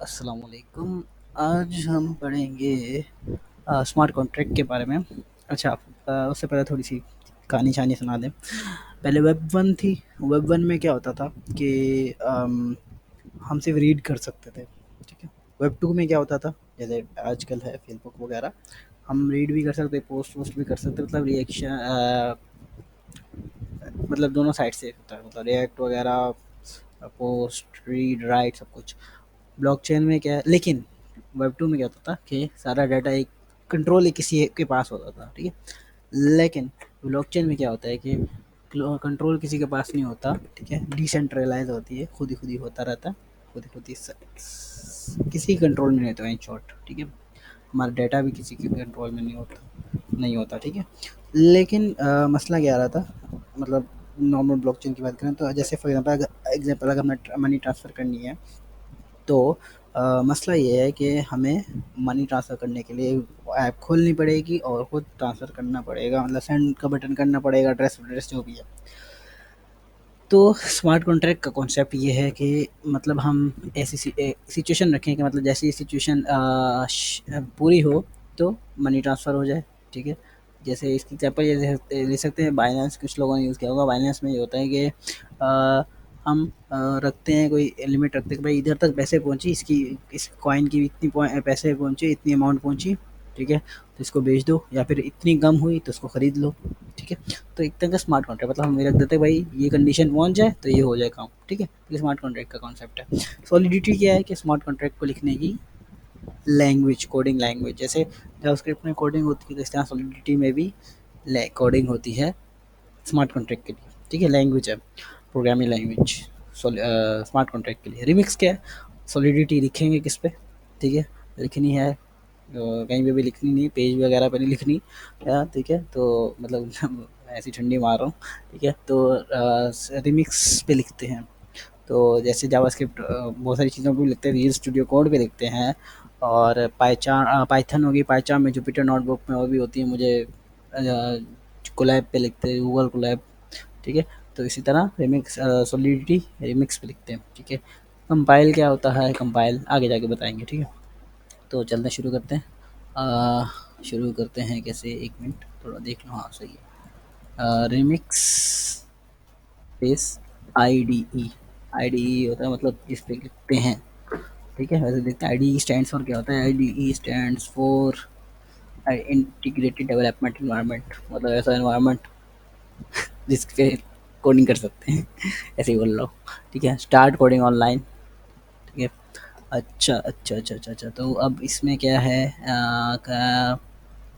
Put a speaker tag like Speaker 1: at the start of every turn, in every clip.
Speaker 1: अस्सलाम वालेकुम। आज हम पढ़ेंगे स्मार्ट कॉन्ट्रैक्ट के बारे में। अच्छा, उससे पहले थोड़ी सी कहानी-शहानी सुना दें। पहले वेब 1 थी। वेब 1 में क्या होता था कि हम सिर्फ़ रीड कर सकते थे, ठीक है? वेब 2 में क्या होता था, जैसे आजकल है फ़ेसबुक वगैरह, हम रीड भी कर सकते, पोस्ट भी कर सकते, मतलब मतलब दोनों साइड से होता है, मतलब रिएक्ट वगैरह, पोस्ट, रीड, राइट सब कुछ। ब्लॉकचेन में क्या है, लेकिन वेब 2 में क्या होता था कि सारा डाटा एक कंट्रोल एक किसी एक के पास होता था, ठीक है? लेकिन ब्लॉकचेन में क्या होता है कि कंट्रोल किसी के पास नहीं होता, ठीक है? डिसेंट्रलाइज होती है, खुद ही होता रहता है, खुद ही किसी कंट्रोल में नहीं होता, इन शॉर्ट, ठीक है? हमारा डाटा भी किसी के कंट्रोल में नहीं होता, ठीक है? लेकिन मसला क्या आ रहा था, मतलब नॉर्मल ब्लॉकचेन की बात करें तो जैसे फॉर एग्जांपल अगर हमें मनी ट्रांसफ़र करनी है, तो मसला ये है कि हमें मनी ट्रांसफ़र करने के लिए ऐप खोलनी पड़ेगी और खुद ट्रांसफ़र करना पड़ेगा, मतलब सेंड का बटन करना पड़ेगा, एड्रेस जो भी है। तो स्मार्ट कॉन्ट्रैक्ट का कॉन्सेप्ट ये है कि मतलब हम ऐसी सिचुएशन रखें कि मतलब जैसे ये सिचुएशन पूरी हो तो मनी ट्रांसफ़र हो जाए, ठीक है? जैसे इसकी एग्जांपल ये ले सकते हैं, बाइनेंस कुछ लोगों ने यूज़ किया होगा। बाइनेंस में ये होता है कि हम रखते हैं, कोई लिमिट रखते हैं कि भाई इधर तक पैसे पहुँची, इसकी इस कॉइन की इतनी पैसे पहुँचे, इतनी अमाउंट पहुँची, ठीक है? तो इसको बेच दो, या फिर इतनी कम हुई तो उसको खरीद लो, ठीक है? तो एक तरह का स्मार्ट कॉन्ट्रैक्ट, मतलब हम ये रख देते हैं भाई ये कंडीशन पहुंच जाए तो ये हो जाए काम, ठीक है? ये स्मार्ट कॉन्ट्रैक्ट का कॉन्सेप्ट है। सॉलिडिटी क्या है कि स्मार्ट कॉन्ट्रैक्ट को लिखने की लैंग्वेज, कोडिंग लैंग्वेज, जैसे जावास्क्रिप्ट में कोडिंग होती है तो इस तरह सॉलिडिटी में भी कोडिंग होती है स्मार्ट कॉन्ट्रैक्ट के लिए, ठीक है? लैंग्वेज है, प्रोग्रामिंग लैंग्वेज स्मार्ट कॉन्ट्रैक्ट के लिए। रिमिक्स क्या है, सॉलिडिटी लिखेंगे किस पे, ठीक है? लिखनी है कहीं पे भी लिखनी नहीं, पेज वगैरह पे नहीं लिखनी, ठीक है? तो मतलब ऐसी ठंडी मार रहा हूँ, ठीक है? तो रिमिक्स पे लिखते हैं। तो जैसे जावास्क्रिप्ट बहुत सारी चीज़ों पे लिखते हैं, विजुअल स्टूडियो कोड पे लिखते हैं, और पाइथन होगी, पाइथन में जुपिटर नोटबुक में वो भी होती है, मुझे कोलैब पे लिखते हैं, गूगल कोलैब, ठीक है? तो इसी तरह रिमिक्स सॉलिडिटी रिमिक्स पे लिखते हैं, ठीक है? कंपाइल क्या होता है, कंपाइल आगे जाके बताएंगे, ठीक है? तो चलना शुरू करते हैं। शुरू करते हैं कैसे, एक मिनट थोड़ा देख लो, हाँ सही है। रिमिक्स स्पेस IDE, IDE होता है, मतलब इस पे लिखते हैं, ठीक है? वैसे देखते हैं IDE स्टैंड्स फॉर क्या होता है। IDE stands for integrated development environment, मतलब ऐसा एनवायरनमेंट जिस पे कोडिंग कर सकते हैं ऐसे ही बोल रहा हूँ, ठीक है? स्टार्ट कोडिंग ऑनलाइन, ठीक है? अच्छा, तो अब इसमें क्या है,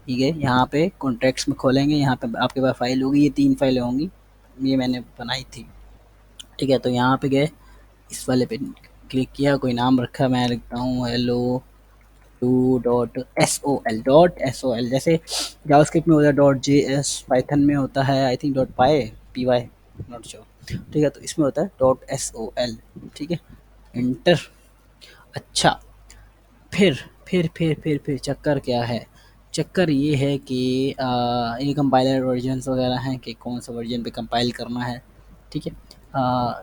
Speaker 1: ठीक है? यहाँ पे कॉन्ट्रैक्ट्स में खोलेंगे, यहाँ पे आपके पास फाइल होगी, ये 3 फाइलें होंगी, ये मैंने बनाई थी, ठीक है? तो यहाँ पे गए, इस वाले पे क्लिक किया, कोई नाम रखा, मैं लिखता हूँ hello two dot S O L, जैसे जावास्क्रिप्ट में होता है डॉट जे एस, पाइथन में होता है I think dot P Y, not sure, ठीक है? तो इसमें होता है डॉट SOL, ठीक है? इंटर। अच्छा, फिर फिर चक्कर क्या है? चक्कर ये है कि ये कंपाइलर वर्जन्स वगैरह हैं कि कौन सा वर्जन पे कंपाइल करना है, ठीक है?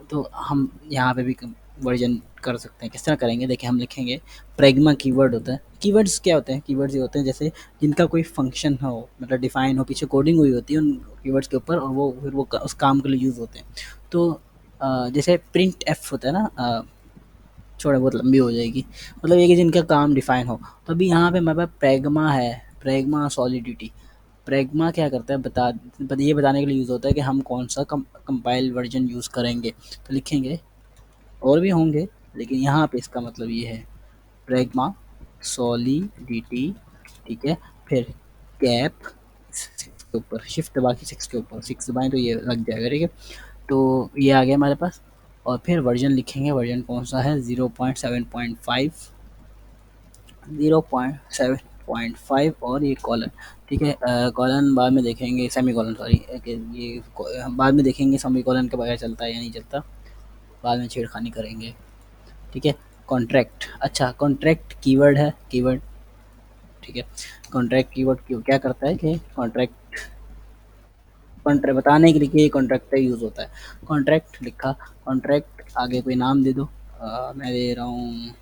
Speaker 1: तो हम यहाँ पे भी वर्जन कर सकते हैं। किस तरह करेंगे, देखिए हम लिखेंगे प्रैग्मा, कीवर्ड होता है। कीवर्ड्स क्या होते हैं, कीवर्ड्स ये होते हैं जैसे जिनका कोई फंक्शन हो, मतलब डिफाइन हो, पीछे कोडिंग हुई होती है उन कीवर्ड्स के ऊपर, और वो फिर वो उस काम के लिए यूज़ होते हैं। तो जैसे प्रिंट एफ होता है ना, छोड़ा बहुत लंबी हो जाएगी, मतलब ये कि जिनका काम डिफाइन हो। तो अभी यहाँ पे हमारे पास प्रैग्मा है, प्रैग्मा सॉलिडिटी। प्रैग्मा क्या करता है, ये बताने के लिए यूज़ होता है कि हम कौन सा कंपाइल वर्जन यूज़ करेंगे। तो लिखेंगे, और भी होंगे, लेकिन यहाँ पे इसका मतलब ये है प्रैग्मा सॉलिडिटी, ठीक है? फिर कैप 6 के ऊपर, शिफ्ट दबा के 6 के ऊपर, 6 दबाएं तो ये लग जाएगा, ठीक है? तो ये आ गया हमारे पास। और फिर वर्जन लिखेंगे, वर्जन कौन सा है, 0.7.5, 0.7.5, और ये कॉलन, ठीक है? कॉलन बाद में देखेंगे, सेमी कॉलन सॉरी, ये हम बाद में देखेंगे सेमी कॉलन के बगैर चलता है या नहीं चलता, बाद में छेड़खानी करेंगे, ठीक है? कॉन्ट्रैक्ट, अच्छा कॉन्ट्रैक्ट कीवर्ड है, कीवर्ड, ठीक है? कॉन्ट्रैक्ट कीवर्ड क्यों क्या करता है कि कॉन्ट्रैक्ट बताने के लिए कॉन्ट्रैक्ट का यूज़ होता है। कॉन्ट्रैक्ट लिखा, कॉन्ट्रैक्ट आगे कोई नाम दे दो, मैं दे रहा हूँ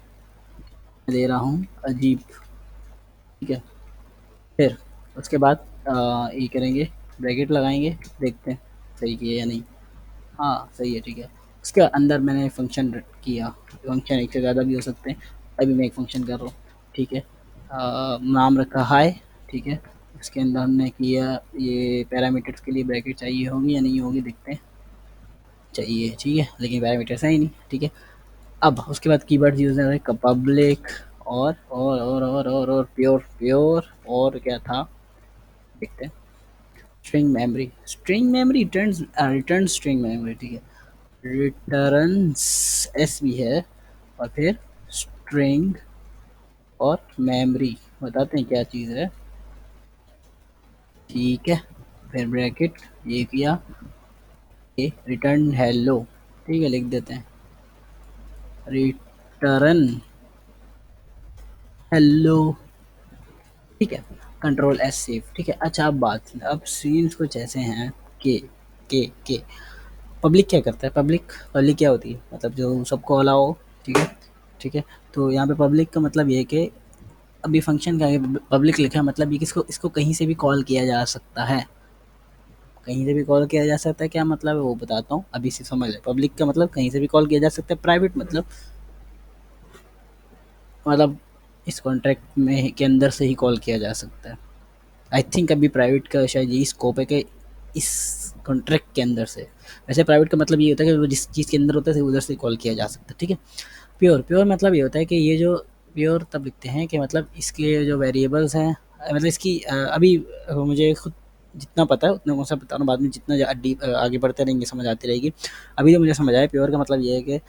Speaker 1: दे रहा हूँ अजीब, ठीक है। फिर उसके बाद ये करेंगे, ब्रैकेट लगाएंगे, देखते हैं सही किया या नहीं। हाँ सही है, ठीक है। उसके अंदर मैंने फंक्शन किया, फंक्शन एक से ज़्यादा भी हो सकते हैं, अभी मैं एक फंक्शन कर रहा हूँ, ठीक है। नाम रखा हाय, ठीक है। उसके अंदर हमने किया ये पैरामीटर्स के लिए ब्रैकेट चाहिए होगी या नहीं होगी, देखते हैं। चाहिए, ठीक है, लेकिन पैरामीटर्स है ही नहीं, ठीक है। अब उसके बाद कीवर्ड यूज है पब्लिक, और प्योर प्योर, और क्या था देखते हैं। String memory, string memory returns, return string memory, ठीक है। रिटर्न्स एस भी है, और फिर स्ट्रिंग और मेमोरी, बताते हैं क्या चीज़ है, ठीक है। फिर ब्रैकेट ये किया, ये रिटर्न हेलो, ठीक है, लिख देते हैं रिटर्न हेलो, ठीक है। कंट्रोल एस सेव, ठीक है। अच्छा अब बात, अब सीन्स कुछ ऐसे हैं कि के पब्लिक क्या करता है, पब्लिक पब्लिक क्या होती है, मतलब जो सबको अलाउ, ठीक है, ठीक है। तो यहाँ पे पब्लिक का मतलब ये है कि अभी फंक्शन का आगे पब्लिक लिखा है, मतलब ये किसको, इसको कहीं से भी कॉल किया जा सकता है, कहीं से भी कॉल किया जा सकता है। क्या मतलब है वो बताता हूँ, अभी से समझ ले। पब्लिक का मतलब कहीं से भी कॉल किया जा सकता है, प्राइवेट मतलब इस कॉन्ट्रैक्ट में के अंदर से ही कॉल किया जा सकता है। आई थिंक अभी प्राइवेट का शायद यही स्कोप है कि इस कॉन्ट्रैक्ट के अंदर से, वैसे प्राइवेट का मतलब ये होता है कि वो जिस चीज़ के अंदर होता है उधर से कॉल किया जा सकता है, ठीक है। प्योर प्योर मतलब ये होता है कि ये जो प्योर तब लिखते हैं कि मतलब इसके जो वेरिएबल्स हैं, मतलब इसकी अभी मुझे खुद जितना पता है उतना कौन सा बता रहा हूँ, बाद में जितना डीप आगे बढ़ते रहेंगे समझ आती रहेगी। अभी तो मुझे समझ आया प्योर का मतलब ये है कि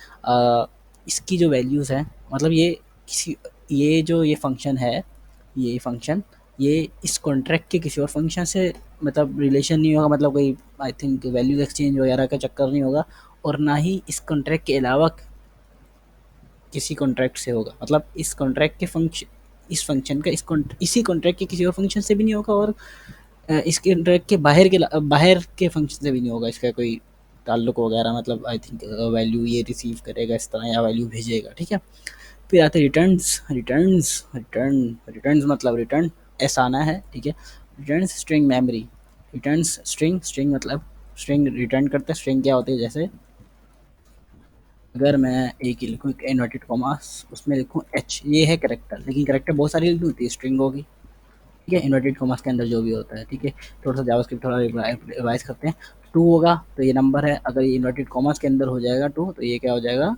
Speaker 1: इसकी जो वैल्यूज़ हैं, मतलब ये किसी, ये जो ये फंक्शन है, ये फंक्शन, ये इस कॉन्ट्रैक्ट के किसी और फंक्शन से मतलब रिलेशन नहीं होगा, मतलब कोई आई थिंक वैल्यूज एक्सचेंज वगैरह का चक्कर नहीं होगा, और ना ही इस कॉन्ट्रैक्ट के अलावा किसी कॉन्ट्रैक्ट से होगा, मतलब इस कॉन्ट्रैक्ट के फंक्शन, इस फंक्शन का इसी कॉन्ट्रैक्ट के किसी और फंक्शन से भी नहीं होगा, और इसके कॉन्ट्रैक्ट के बाहर के फंक्शन से भी नहीं होगा इसका कोई ताल्लुक वगैरह, मतलब आई थिंक वैल्यू ये रिसीव करेगा इस तरह या वैल्यू भेजेगा, ठीक है। फिर आते रिटर्न्स, रिटर्न्स मतलब रिटर्न ऐसा आना है, ठीक है। Returns string memory, returns string, string मतलब स्ट्रिंग रिटर्न करता है। स्ट्रिंग क्या होती है, जैसे अगर मैं एक ही लिखूँ इन्वर्टेड कॉमास, उसमें लिखूँ एच, ये है करेक्टर, लेकिन करेक्टर बहुत सारी लिखनी होती है, स्ट्रिंग होगी, ठीक है। इन्वर्टेड कॉमास के अंदर जो भी होता है, ठीक है। थोड़ा सा जावास्क्रिप्ट थोड़ा रिवाइज करते हैं। टू होगा तो ये नंबर है, अगर ये इन्वर्टेड कॉमास के अंदर हो जाएगा टू, तो ये क्या हो जाएगा,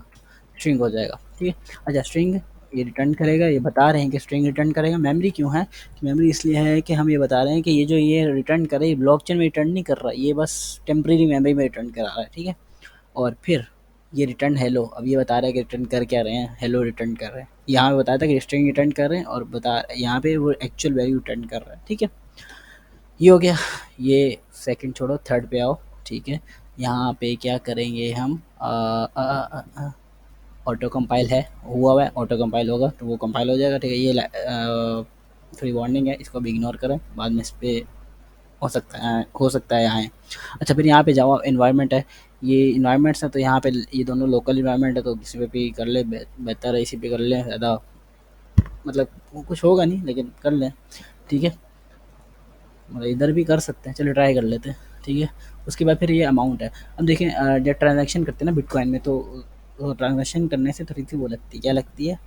Speaker 1: स्ट्रिंग हो जाएगा, ठीक है। अच्छा स्ट्रिंग ये रिटर्न करेगा, ये बता रहे हैं कि स्ट्रिंग रिटर्न करेगा। मेमोरी क्यों है, मेमोरी इसलिए है कि हम ये बता रहे हैं कि ये जो ये रिटर्न करे, ये ब्लॉकचेन में रिटर्न नहीं कर रहा, ये बस टेम्परेरी मेमोरी में रिटर्न करा रहा है, ठीक है। और फिर ये रिटर्न हेलो, अब ये बता रहा है कि रिटर्न कर क्या रहे हैं, हेलो रिटर्न कर रहे हैं। यहाँ पे बताया था कि स्ट्रिंग रिटर्न कर रहे हैं, और बता यहाँ पे वो एक्चुअल वैल्यू रिटर्न कर रहा है, ठीक है। ये हो गया। ये सेकंड छोड़ो, थर्ड पे आओ, ठीक है। यहाँ पे क्या करेंगे हम, ऑटो कंपाइल है, हुआ हुआ है, ऑटो कंपाइल होगा तो वो कंपाइल हो जाएगा, ठीक है। ये फ्री वार्निंग है, इसको भी इग्नोर करें, बाद में इस पर हो सकता है आए। अच्छा फिर यहाँ पे जावा इन्वायरमेंट है, ये इन्वायरमेंट्स है, तो यहाँ पे ये दोनों लोकल इन्वायरमेंट है, तो किसी पे भी कर ले, बेहतर है इसी पे कर लें, ज़्यादा मतलब कुछ होगा नहीं लेकिन कर लें, ठीक है। मतलब इधर भी कर सकते हैं, चलो ट्राई कर लेते हैं, ठीक है। उसके बाद फिर ये अमाउंट है। अब देखें जब ट्रांजैक्शन करते हैं ना बिटकॉइन में, तो ट्रांजैक्शन करने से थोड़ी सी वो लगती है, क्या लगती है,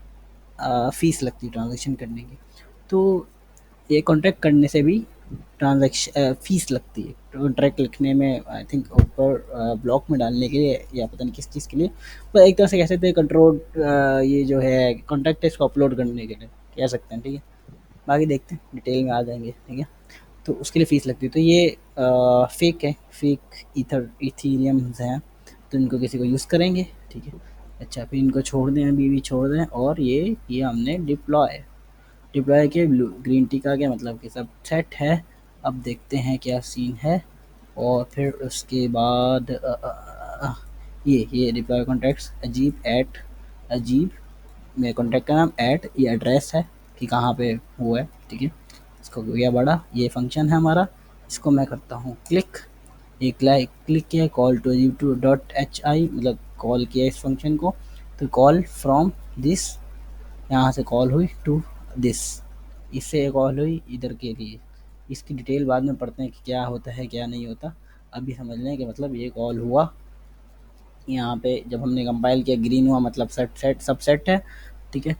Speaker 1: फ़ीस लगती है ट्रांजैक्शन करने की। तो ये कॉन्ट्रैक्ट करने से भी ट्रांजैक्शन फ़ीस लगती है, कॉन्ट्रैक्ट लिखने में आई थिंक ऊपर ब्लॉक में डालने के लिए, या पता नहीं किस चीज़ के लिए, पर एक तरह से कह सकते हैं कंट्रोल, ये जो है कॉन्ट्रैक्ट है इसको अपलोड करने के लिए कह सकते हैं, ठीक है। बाकी देखते हैं, डिटेल में आ जाएंगे, ठीक है। तो उसके लिए फ़ीस लगती है, तो ये फेक है, फेक इथीरियम्स हैं, तो इनको किसी को यूज़ करेंगे, ठीक है। अच्छा फिर इनको छोड़ दें, अभी भी छोड़ दें, और ये हमने डिप्लॉय, डिप्लॉय के ब्लू ग्रीन टी का क्या मतलब कि सब सेट है। अब देखते हैं क्या सीन है, और फिर उसके बाद ये डिप्लॉय कॉन्टैक्ट्स अजीब एट, अजीब मेरे कॉन्टैक्ट का नाम ऐट, ये एड्रेस है कि कहाँ पे हुआ है, ठीक है। इसको गया बड़ा, ये फंक्शन है हमारा, इसको मैं करता हूँ क्लिक, एक लाइक क्लिक किया, कॉल टू अजीब टू डॉट एच आई, मतलब कॉल किया इस फंक्शन को, तो कॉल फ्रॉम दिस यहाँ से कॉल हुई टू दिस, इससे कॉल हुई इधर के लिए। इसकी डिटेल बाद में पढ़ते हैं कि क्या होता है क्या नहीं होता। अभी समझ लें कि मतलब ये कॉल हुआ, यहाँ पे जब हमने कंपाइल किया ग्रीन हुआ मतलब सेट सेट सब सेट है, ठीक है।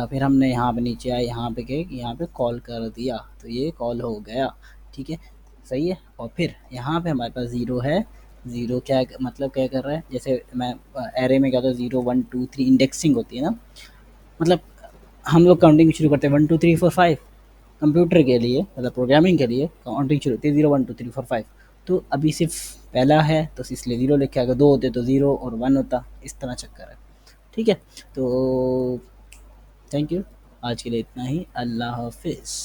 Speaker 1: फिर हमने यहाँ पे नीचे आए, यहाँ पे गए, यहाँ पे कॉल कर दिया तो ये कॉल हो गया, ठीक है, सही है। और फिर यहाँ पे हमारे पास ज़ीरो है, ज़ीरो क्या मतलब क्या कर रहा है, जैसे मैं एरे में क्या होता है 0 1 2 3 इंडेक्सिंग होती है ना, मतलब हम लोग काउंटिंग शुरू करते हैं 1 2 3 4 5, कंप्यूटर के लिए मतलब प्रोग्रामिंग के लिए काउंटिंग शुरू होती है 0 1 2 3 4 5। तो अभी सिर्फ पहला है तो इसलिए ज़ीरो लिखे, अगर दो होते तो ज़ीरो और वन होता, इस तरह चक्कर है, ठीक है। तो थैंक यू, आज के लिए इतना ही, अल्लाह हाफिज़।